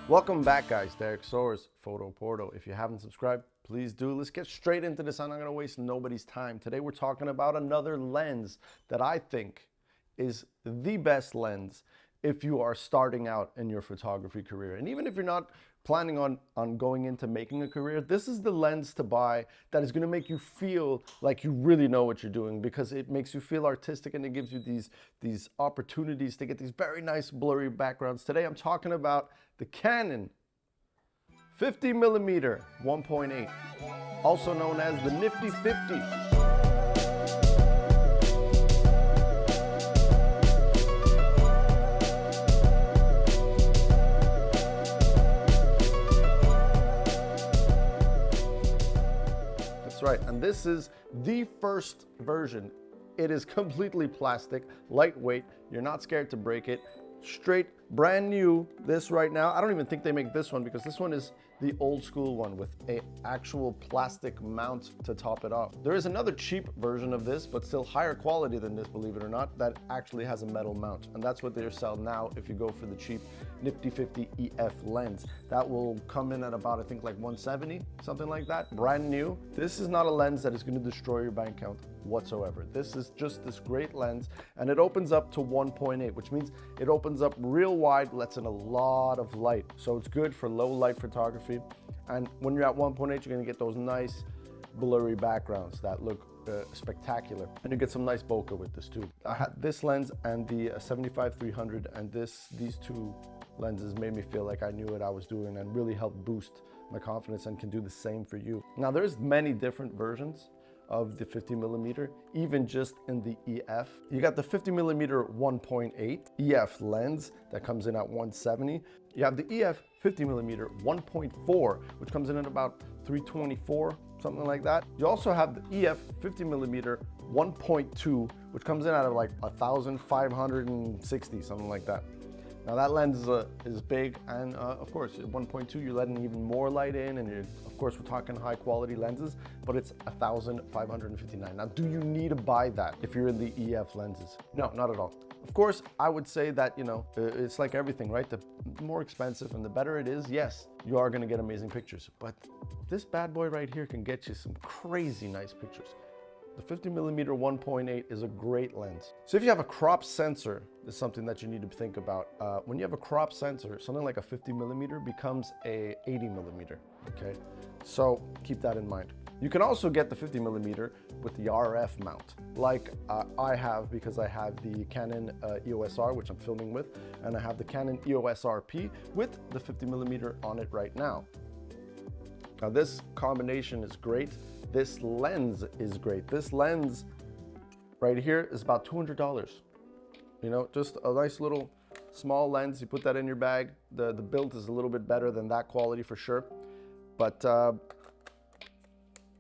Welcome back, guys. Derek Soares, Photo Portal. If you haven't subscribed, please do. Let's get straight into this. I'm not going to waste nobody's time. Today we're talking about another lens that I think is the best lens if you are starting out in your photography career. And even if you're not planning on going into making a career, this is the lens to buy that is going to make you feel like you really know what you're doing, because it makes you feel artistic and it gives you these opportunities to get these very nice blurry backgrounds. Today I'm talking about the Canon 50mm 1.8, also known as the Nifty 50. Right, and this is the first version. It is completely plastic, lightweight. You're not scared to break it. Straight, brand new. This right now, I don't even think they make this one, because this one is the old school one with a actual plastic mount to top it off. There is another cheap version of this, but still higher quality than this, believe it or not, that actually has a metal mount. And that's what they're selling now if you go for the cheap Nifty 50 EF lens. That will come in at about, I think, like 170, something like that, brand new. This is not a lens that is going to destroy your bank account whatsoever. This is just this great lens, and it opens up to 1.8, which means it opens up real wide, lets in a lot of light. So it's good for low light photography. And when you're at 1.8, you're going to get those nice blurry backgrounds that look spectacular, and you get some nice bokeh with this too. I had this lens and the 75-300, and these two lenses made me feel like I knew what I was doing and really helped boost my confidence, and can do the same for you. Now, there's many different versions of the 50mm, even just in the EF. You got the 50mm 1.8 EF lens that comes in at 170. You have the EF 50mm 1.4, which comes in at about 324, something like that. You also have the EF 50mm 1.2, which comes in at like 1,560, something like that. Now that lens is big, and of course at 1.2 you're letting even more light in, and of course we're talking high quality lenses, but it's 1,559. Now, do you need to buy that if you're in the EF lenses? No, not at all. Of course, I would say that, you know, it's like everything, right? The more expensive and the better it is, yes, you are going to get amazing pictures, but this bad boy right here can get you some crazy nice pictures. The 50mm 1.8 is a great lens. So if you have a crop sensor, this is something that you need to think about. When you have a crop sensor, something like a 50mm becomes a 80mm, okay? So keep that in mind. You can also get the 50mm with the RF mount, like I have, because I have the Canon EOS R, which I'm filming with, and I have the Canon EOS RP with the 50mm on it right now. Now this combination is great. This lens is great. This lens right here is about $200. You know, just a nice little small lens. You put that in your bag. The build is a little bit better than that quality for sure. But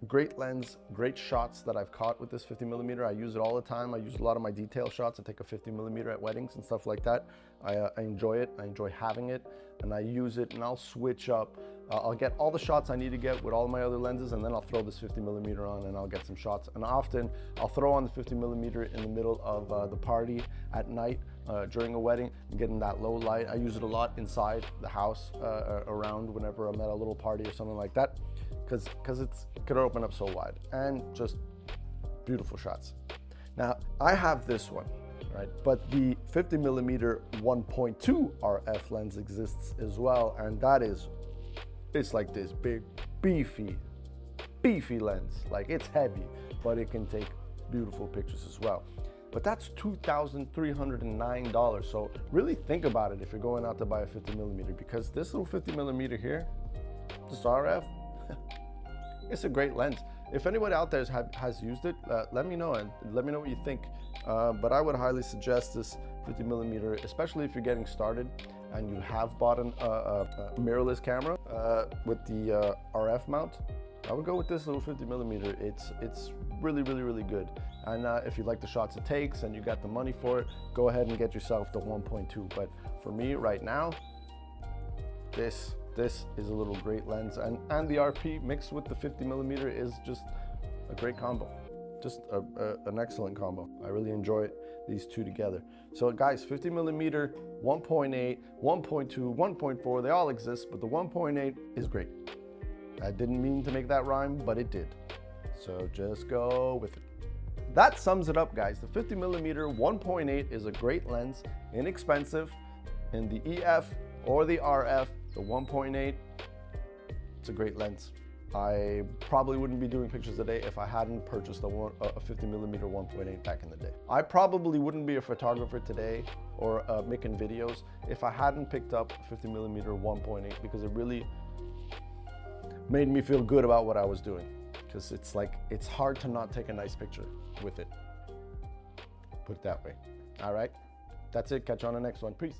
great lens, great shots that I've caught with this 50mm. I use it all the time. I use a lot of my detail shots. I take a 50mm at weddings and stuff like that. I enjoy it. I enjoy having it, and I use it, and I'll switch up. I'll get all the shots I need to get with all my other lenses, and then I'll throw this 50mm on and I'll get some shots. And often I'll throw on the 50mm in the middle of the party at night during a wedding, getting that low light. I use it a lot inside the house around whenever I'm at a little party or something like that, because it could open up so wide, and just beautiful shots. Now I have this one, right? But the 50mm 1.2 RF lens exists as well, and that is, it's like this big, beefy lens. Like, it's heavy, but it can take beautiful pictures as well. But that's $2,309. So really think about it if you're going out to buy a 50mm, because this little 50mm here, this RF, it's a great lens. If anyone out there has used it, let me know, and let me know what you think. But I would highly suggest this 50mm, especially if you're getting started and you have bought a mirrorless camera with the RF mount. I would go with this little 50mm. It's really good. And if you like the shots it takes and you got the money for it, go ahead and get yourself the 1.2. But for me right now, this is a little great lens, and the RP mixed with the 50mm is just a great combo. Just an excellent combo. I really enjoy it. these two together. So guys, 50 millimeter, 1.8, 1.2, 1.4, they all exist, but the 1.8 is great. I didn't mean to make that rhyme, but it did. So just go with it. That sums it up, guys. The 50 millimeter 1.8 is a great lens, inexpensive. In the EF or the RF, the 1.8, it's a great lens. I probably wouldn't be doing pictures today if I hadn't purchased a 50 millimeter 1.8 back in the day. I probably wouldn't be a photographer today or making videos if I hadn't picked up 50 millimeter 1.8, because it really made me feel good about what I was doing. Because it's like, it's hard to not take a nice picture with it. Put it that way. All right, that's it. Catch you on the next one. Peace.